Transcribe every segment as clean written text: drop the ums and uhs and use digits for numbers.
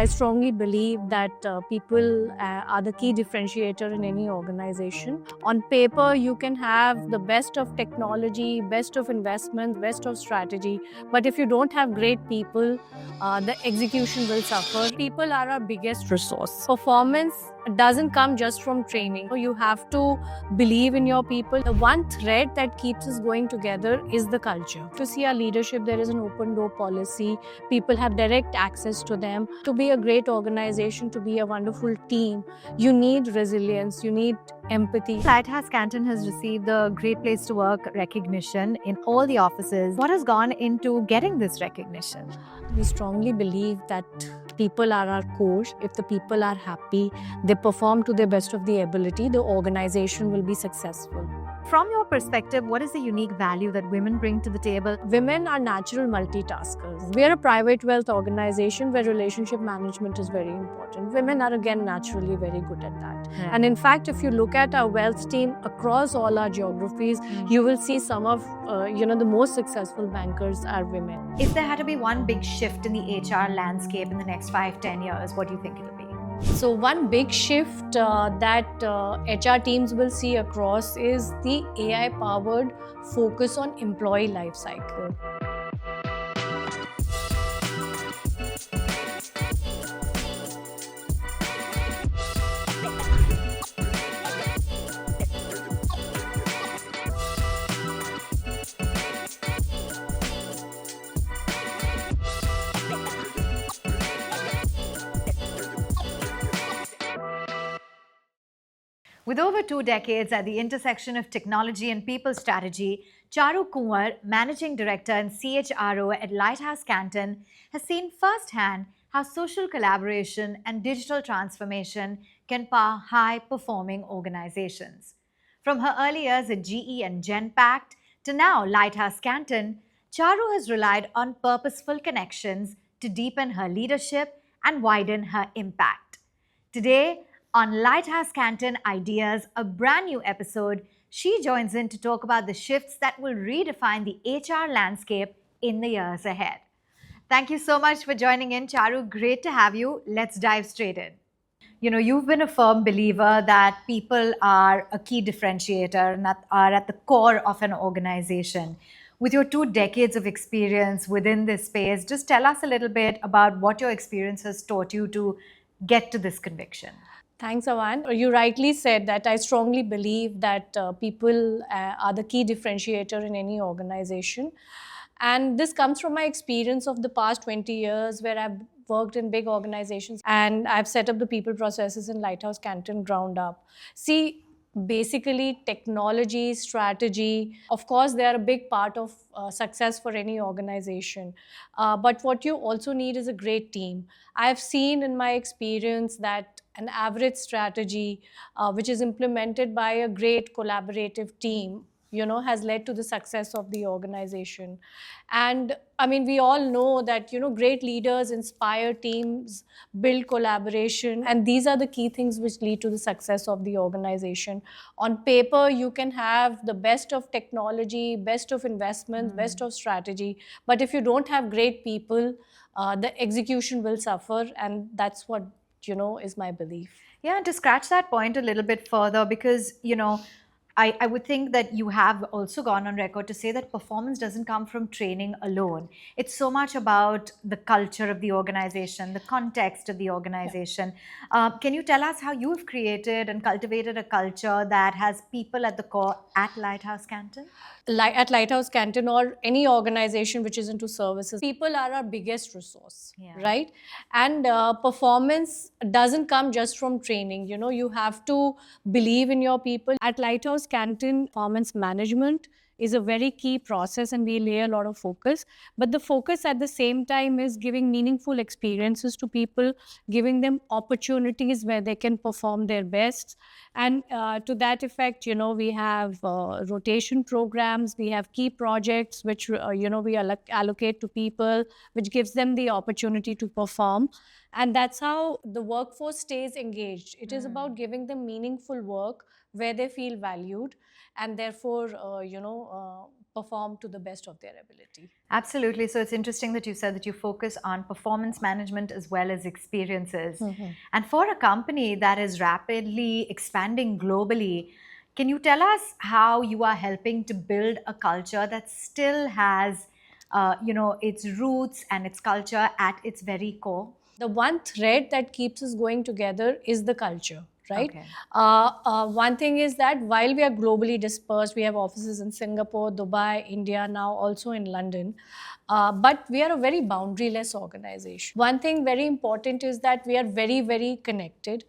I strongly believe that people are the key differentiator in any organization. On paper, you can have the best of technology, best of investment, best of strategy, but if you don't have great people, the execution will suffer. People are our biggest resource. Performance doesn't come just from training. You have to believe in your people. The one thread that keeps us going together is the culture. To see our leadership, there is an open door policy. People have direct access to them. To be a great organization, to be a wonderful team, you need resilience, you need empathy. Lighthouse Canton has received the Great Place to Work recognition in all the offices. What has gone into getting this recognition? We strongly believe that people are our core. If the people are happy, they perform to the best of their ability, the organization will be successful. From your perspective, what is the unique value that women bring to the table? Women are natural multitaskers. We are a private wealth organization where relationship management is very important. Women are again naturally very good at that. Yeah. And in fact, if you look at our wealth team across all our geographies, you will see some of the most successful bankers are women. If there had to be one big shift in the HR landscape in the next 5-10 years, what do you think it will be? So one big shift that HR teams will see across is the AI-powered focus on employee life cycle. With over 2 decades at the intersection of technology and people strategy, Charu Kunwar, Managing Director and CHRO at Lighthouse Canton, has seen firsthand how social collaboration and digital transformation can power high-performing organizations. From her early years at GE and Genpact to now Lighthouse Canton, Charu has relied on purposeful connections to deepen her leadership and widen her impact. Today, on Lighthouse Canton Ideas, a brand new episode, she joins in to talk about the shifts that will redefine the HR landscape in the years ahead. Thank you so much for joining in, Charu. Great to have you. Let's dive straight in. You've been a firm believer that people are a key differentiator and are at the core of an organization. With your 2 decades of experience within this space, just tell us a little bit about what your experience has taught you to get to this conviction. Thanks, Avan. You rightly said that I strongly believe that people are the key differentiator in any organization. And this comes from my experience of the past 20 years where I've worked in big organizations and I've set up the people processes in Lighthouse Canton ground up. See, basically technology, strategy, of course, they are a big part of success for any organization. But what you also need is a great team. I've seen in my experience that an average strategy, which is implemented by a great collaborative team, has led to the success of the organization. And I mean, we all know that, great leaders inspire teams, build collaboration, and these are the key things which lead to the success of the organization. On paper, you can have the best of technology, best of investment, best of strategy, but if you don't have great people, the execution will suffer, and that's what, is my belief. Yeah, to scratch that point a little bit further, because, I would think that you have also gone on record to say that performance doesn't come from training alone. It's so much about the culture of the organization, the context of the organization. Can you tell us how you've created and cultivated a culture that has people at the core at Lighthouse Canton? At Lighthouse Canton or any organization which is into services, people are our biggest resource, right? And performance doesn't come just from training. You have to believe in your people. At Lighthouse Canton, performance management is a very key process and we lay a lot of focus. But the focus at the same time is giving meaningful experiences to people, giving them opportunities where they can perform their best. And to that effect, we have rotation programs, we have key projects which, we allocate to people, which gives them the opportunity to perform. And that's how the workforce stays engaged. It is about giving them meaningful work where they feel valued, and therefore, perform to the best of their ability. Absolutely. So it's interesting that you said that you focus on performance management as well as experiences. And for a company that is rapidly expanding globally, can you tell us how you are helping to build a culture that still has, its roots and its culture at its very core? The one thread that keeps us going together is the culture, right? Okay. One thing is that while we are globally dispersed, we have offices in Singapore, Dubai, India, now also in London, but we are a very boundaryless organization. One thing very important is that we are very, very connected.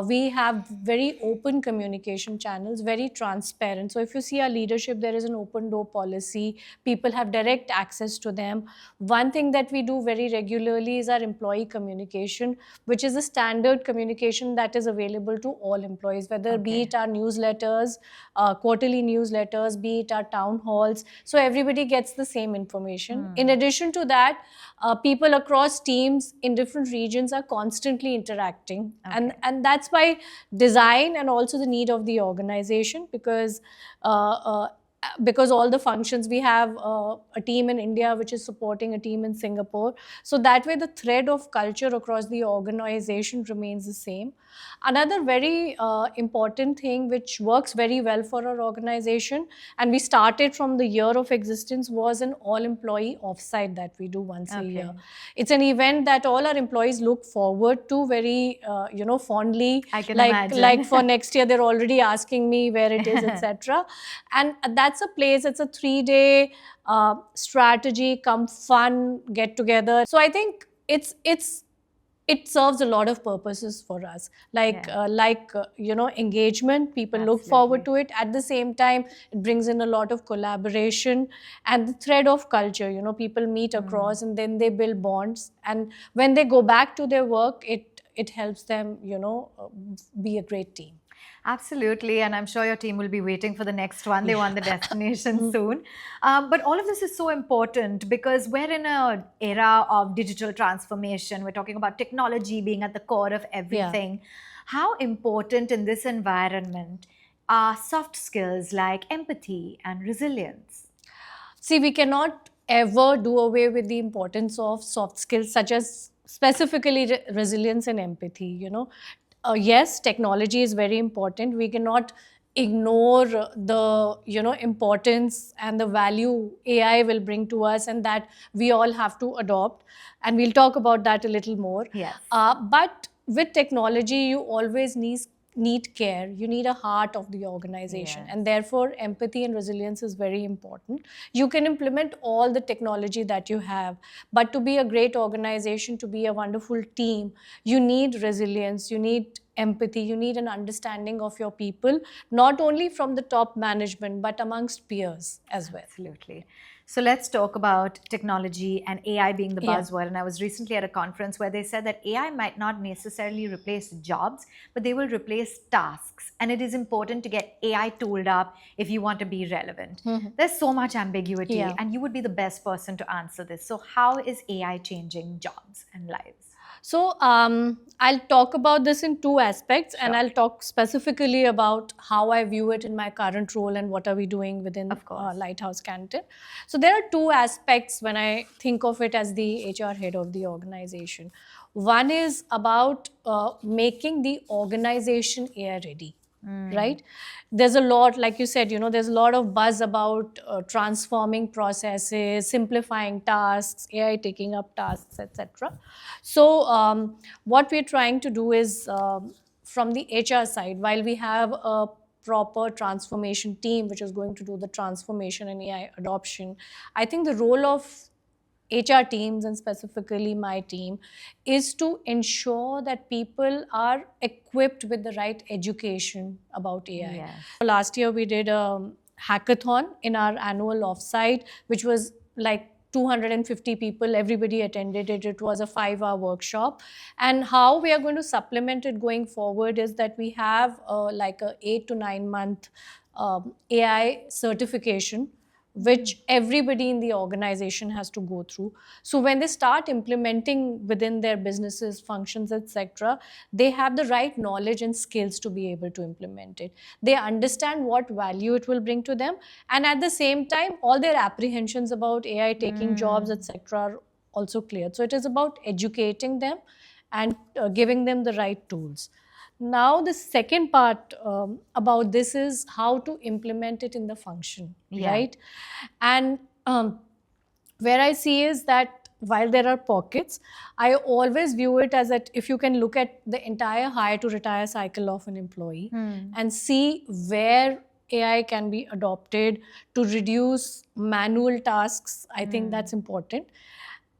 We have very open communication channels, very transparent. So if you see our leadership, there is an open door policy. People have direct access to them. One thing that we do very regularly is our employee communication, which is a standard communication that is available to all employees, whether be it our newsletters, quarterly newsletters, be it our town halls. So everybody gets the same information. In addition to that, people across teams in different regions are constantly interacting. And that's by design and also the need of the organization, because all the functions, we have a team in India which is supporting a team in Singapore. So that way the thread of culture across the organization remains the same. Another very important thing which works very well for our organization, and we started from the year of existence, was an all-employee offsite that we do once a year. It's an event that all our employees look forward to very, fondly. I can like, imagine. Like for next year, they're already asking me where it is, etc. And that's a place. It's a 3-day strategy, come fun, get together. So I think it serves a lot of purposes for us, engagement. People look forward to it. At the same time, it brings in a lot of collaboration and the thread of culture. People meet across and then they build bonds, and when they go back to their work, it helps them be a great team. Absolutely, and I'm sure your team will be waiting for the next one. They want the destination soon. But all of this is so important because we're in an era of digital transformation. We're talking about technology being at the core of everything. How important in this environment are soft skills like empathy and resilience? See, we cannot ever do away with the importance of soft skills such as specifically resilience and empathy. Yes, technology is very important. We cannot ignore the importance and the value AI will bring to us, and that we all have to adopt. And we'll talk about that a little more. Yes. But with technology, you always need care. You need a heart of the organization, and therefore empathy and resilience is very important. You can implement all the technology that you have, but to be a great organization, to be a wonderful team, you need resilience, you need empathy, you need an understanding of your people, not only from the top management but amongst peers as well. Absolutely. So let's talk about technology and AI being the buzzword. And I was recently at a conference where they said that AI might not necessarily replace jobs, but they will replace tasks. And it is important to get AI tooled up if you want to be relevant. There's so much ambiguity, and you would be the best person to answer this. So how is AI changing jobs and lives? So I'll talk about this in two aspects, and I'll talk specifically about how I view it in my current role and what are we doing within Lighthouse Canton. So there are two aspects when I think of it as the HR head of the organization. One is about making the organization AI ready. Right? There's a lot, like you said, there's a lot of buzz about transforming processes, simplifying tasks, AI taking up tasks, etc. So what we're trying to do is, from the HR side, while we have a proper transformation team which is going to do the transformation and AI adoption, I think the role of HR teams, and specifically my team, is to ensure that people are equipped with the right education about AI. Last year, we did a hackathon in our annual offsite, which was like 250 people, everybody attended it. It was a 5-hour workshop. And how we are going to supplement it going forward is that we have like a 8 to 9 month AI certification, which everybody in the organization has to go through. So when they start implementing within their businesses, functions, etc., they have the right knowledge and skills to be able to implement it. They understand what value it will bring to them, and at the same time, all their apprehensions about AI taking jobs, etc., are also cleared. So it is about educating them and giving them the right tools. Now, the second part about this is how to implement it in the function, right? And where I see is that while there are pockets, I always view it as that if you can look at the entire hire to retire cycle of an employee and see where AI can be adopted to reduce manual tasks, I think that's important.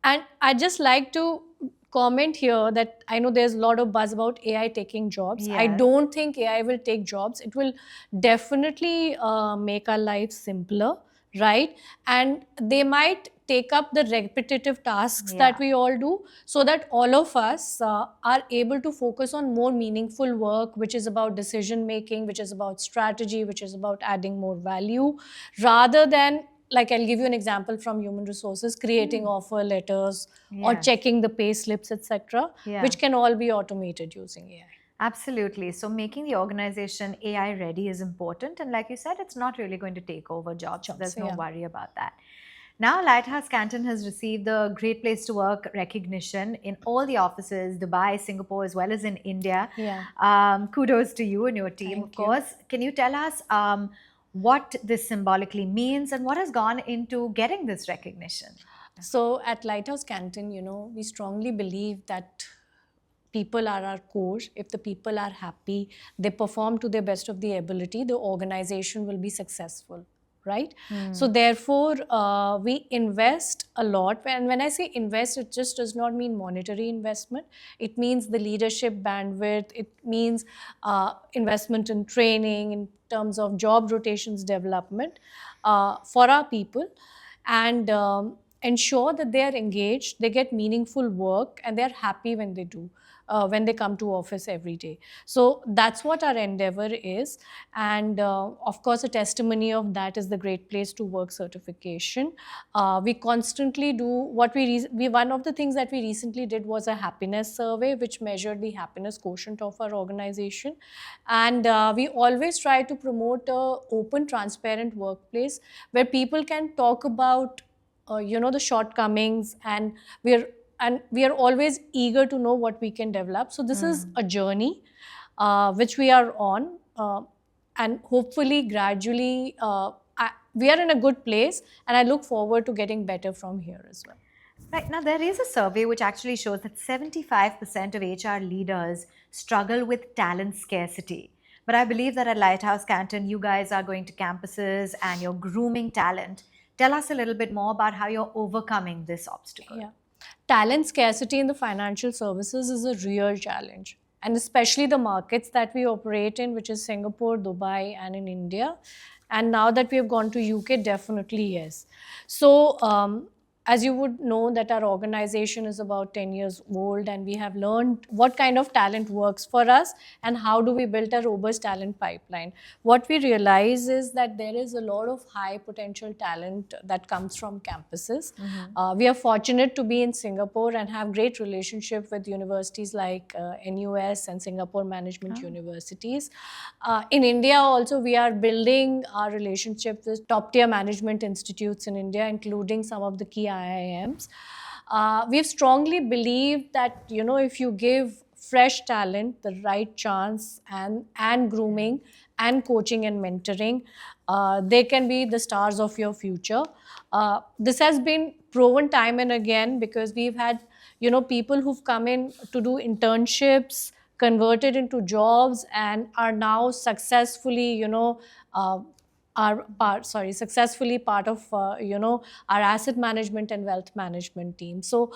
And I just like to comment here that I know there's a lot of buzz about AI taking jobs. I Yes. don't think AI will take jobs. It will definitely make our lives simpler, right? And they might take up the repetitive tasks that we all do, so that all of us are able to focus on more meaningful work, which is about decision making, which is about strategy, which is about adding more value, rather than, like, I'll give you an example from human resources, creating offer letters or Yes. checking the pay slips, etc., Yeah. which can all be automated using AI. Absolutely. So making the organization AI ready is important. And like you said, it's not really going to take over jobs. There's no yeah. worry about that. Now, Lighthouse Canton has received the Great Place to Work recognition in all the offices, Dubai, Singapore, as well as in India. Yeah. Kudos to you and your team, Thank of you. course. Can you tell us what this symbolically means and what has gone into getting this recognition? So at Lighthouse Canton, we strongly believe that people are our core. If the people are happy, they perform to the best of the ability, the organization will be successful, right? So therefore, we invest a lot. And when I say invest, it just does not mean monetary investment. It means the leadership bandwidth. It means investment in training, in terms of job rotations development for our people, and ensure that they are engaged, they get meaningful work, and they're happy when they do. When they come to office every day. So that's what our endeavor is. And of course, a testimony of that is the Great Place to Work certification. We constantly do what one of the things that we recently did was a happiness survey, which measured the happiness quotient of our organization. And we always try to promote a open, transparent workplace where people can talk about the shortcomings, and we are always eager to know what we can develop. So this is a journey which we are on, and hopefully gradually we are in a good place, and I look forward to getting better from here as well. Right. Now, there is a survey which actually shows that 75% of HR leaders struggle with talent scarcity. But I believe that at Lighthouse Canton, you guys are going to campuses and you're grooming talent. Tell us a little bit more about how you're overcoming this obstacle. Yeah. Talent scarcity in the financial services is a real challenge, and especially the markets that we operate in, which is Singapore, Dubai, and in India. And now that we have gone to UK, definitely yes. So as you would know, that our organization is about 10 years old, and we have learned what kind of talent works for us and how do we build a robust talent pipeline. What we realize is that there is a lot of high potential talent that comes from campuses. We are fortunate to be in Singapore and have great relationship with universities like NUS and Singapore Management Universities. In India also, we are building our relationship with top tier management institutes in India, including some of the key IIMs. We've strongly believed that, if you give fresh talent the right chance and grooming and coaching and mentoring, they can be the stars of your future. This has been proven time and again, because we've had, people who've come in to do internships, converted into jobs, and are now successfully, successfully part of our asset management and wealth management team. So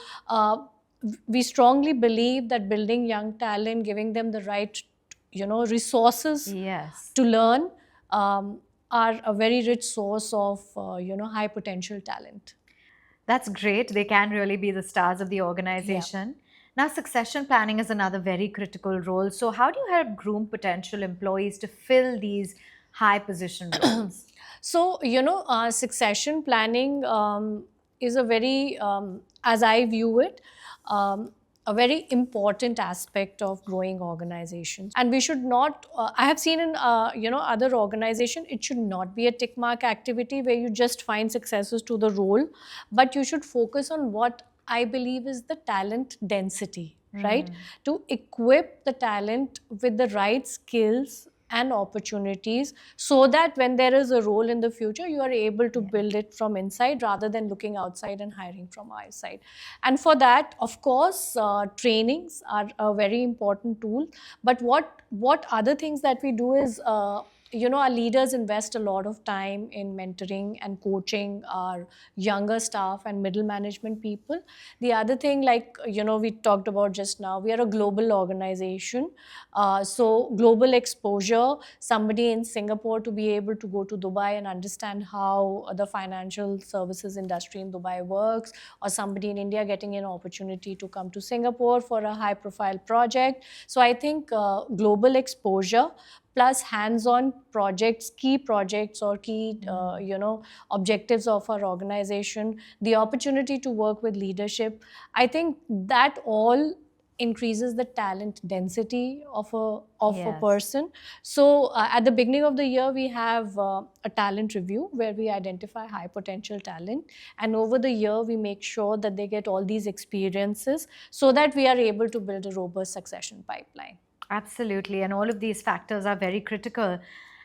we strongly believe that building young talent, giving them the right resources to learn, are a very rich source of high potential talent. That's great. They can really be the stars of the organization. Now, succession planning is another very critical role. So how do you help groom potential employees to fill these high position roles? So, succession planning is a very, as I view it, a very important aspect of growing organizations. And we should not, I have seen in, other organizations, it should not be a tick mark activity where you just find successors to the role, but you should focus on what I believe is the talent density, right? To equip the talent with the right skills and opportunities so that when there is a role in the future, you are able to build it from inside rather than looking outside and hiring from outside. And for that, of course, trainings are a very important tool. But what other things that we do is, our leaders invest a lot of time in mentoring and coaching our younger staff and middle management people. The other thing, like, we talked about just now, we are a global organization. So global exposure, somebody in Singapore to be able to go to Dubai and understand how the financial services industry in Dubai works, or somebody in India getting an opportunity to come to Singapore for a high profile project. So I think global exposure plus hands-on projects, key projects or key, objectives of our organization, the opportunity to work with leadership, I think that all increases the talent density of a Yes. person. So at the beginning of the year, we have a talent review where we identify high potential talent, and over the year we make sure that they get all these experiences so that we are able to build a robust succession pipeline. Absolutely, and all of these factors are very critical.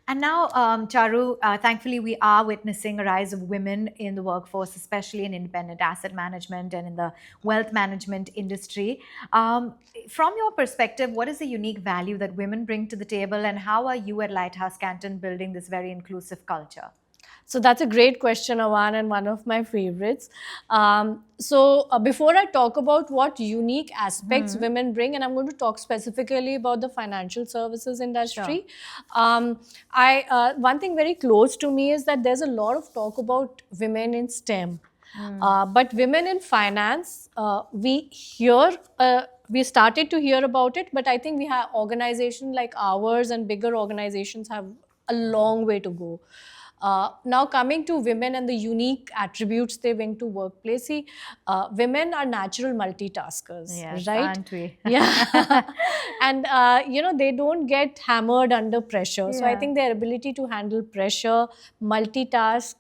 And now, Charu, thankfully, we are witnessing a rise of women in the workforce, especially in independent asset management and in the wealth management industry. From your perspective, what is the unique value that women bring to the table, and how are you at Lighthouse Canton building this very inclusive culture? So that's a great question, Awan, and one of my favorites. Before I talk about what unique aspects women bring, and I'm going to talk specifically about the financial services industry, one thing very close to me is that there's a lot of talk about women in STEM. But women in finance, we started to hear about it, but I think we have organizations like ours and bigger organizations have a long way to go. Now coming to women and the unique attributes they bring to workplace, see, women are natural multitaskers, Yes, right? aren't we? Yeah. And, they don't get hammered under pressure. So I Yeah. think their ability to handle pressure, multitask,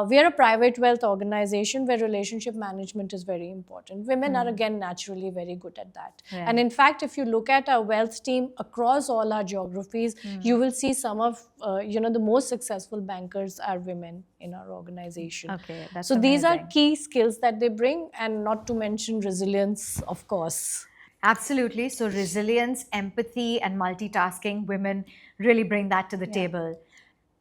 we are a private wealth organization where relationship management is very important. Women are again naturally very good at that. Yeah. And in fact, if you look at our wealth team across all our geographies, you will see some of the most successful bankers are women in our organization. Okay, that's so these are amazing. key skills that they bring, and not to mention resilience, of course. Absolutely. So, resilience, empathy, and multitasking, women really bring that to the table.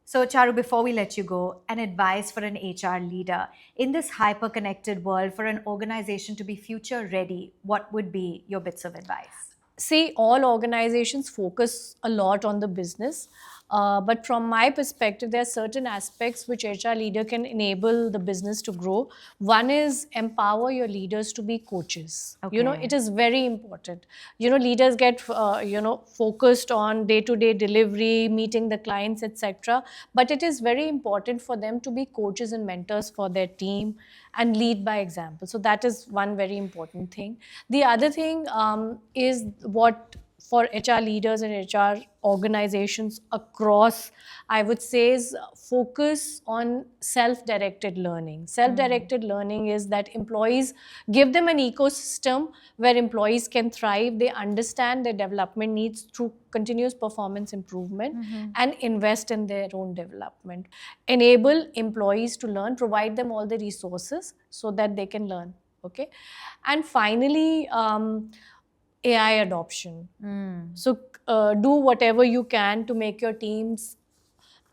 So, Charu, before we let you go, an advice for an HR leader in this hyper connected world for an organization to be future ready, what would be your bits of advice? See, all organizations focus a lot on the business. But from my perspective, there are certain aspects which HR leader can enable the business to grow. One is empower your leaders to be coaches. Okay. It is very important. Leaders get, focused on day-to-day delivery, meeting the clients, etc. But it is very important for them to be coaches and mentors for their team and lead by example. So that is one very important thing. The other thing is what for HR leaders and HR organizations across, I would say, is focus on self-directed learning. Self-directed learning is that employees give them an ecosystem where employees can thrive. They understand their development needs through continuous performance improvement and invest in their own development. Enable employees to learn, provide them all the resources so that they can learn. Okay. And finally, AI adoption. So do whatever you can to make your teams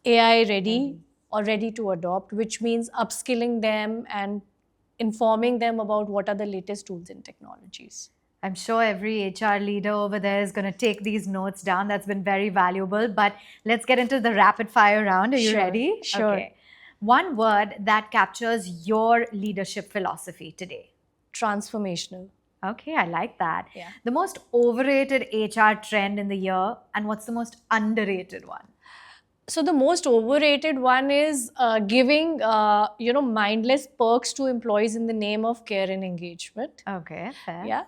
AI ready or ready to adopt, which means upskilling them and informing them about what are the latest tools and technologies. I'm sure every HR leader over there is going to take these notes down. That's been very valuable. But let's get into the rapid fire round. Are you Sure, ready? sure. Okay. One word that captures your leadership philosophy today. Transformational. Okay, I like that. Yeah. The most overrated HR trend in the year, and what's the most underrated one? So the most overrated one is giving, mindless perks to employees in the name of care and engagement. Okay, fair. Yeah.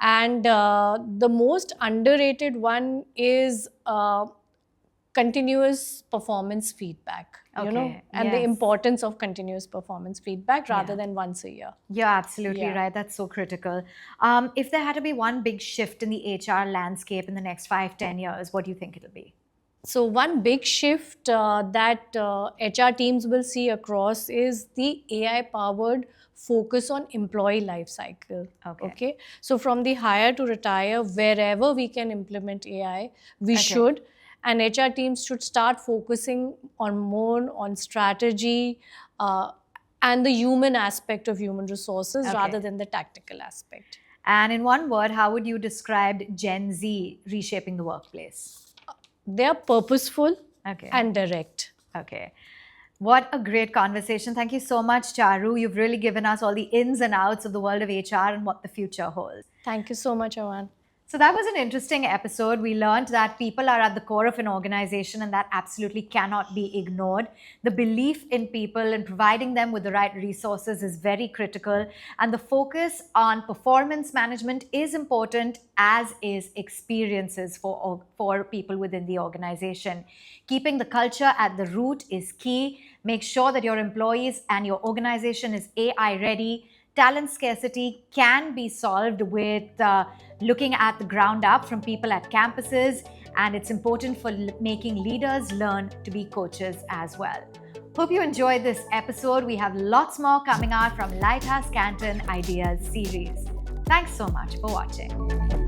And the most underrated one is continuous performance feedback, Okay, and the yes. importance of continuous performance feedback rather Yeah. than once a year. You're absolutely Yeah. right. That's so critical. If there had to be one big shift in the HR landscape in the next 5-10 years, what do you think it'll be? So one big shift that HR teams will see across is the AI-powered focus on employee life cycle. Okay. So from the hire to retire, wherever we can implement AI, we should. And HR teams should start focusing on more on strategy and the human aspect of human resources rather than the tactical aspect. And in one word, how would you describe Gen Z reshaping the workplace? They are purposeful Okay. and direct. Okay. What a great conversation. Thank you so much, Charu. You've really given us all the ins and outs of the world of HR and what the future holds. Thank you so much, Awan. So that was an interesting episode. We learned that people are at the core of an organization and that absolutely cannot be ignored. The belief in people and providing them with the right resources is very critical. And the focus on performance management is important, as is experiences for people within the organization. Keeping the culture at the root is key. Make sure that your employees and your organization is AI ready. Talent scarcity can be solved with looking at the ground up from people at campuses, and it's important for making leaders learn to be coaches as well. Hope you enjoyed this episode. We have lots more coming out from Lighthouse Canton Ideas series. Thanks so much for watching.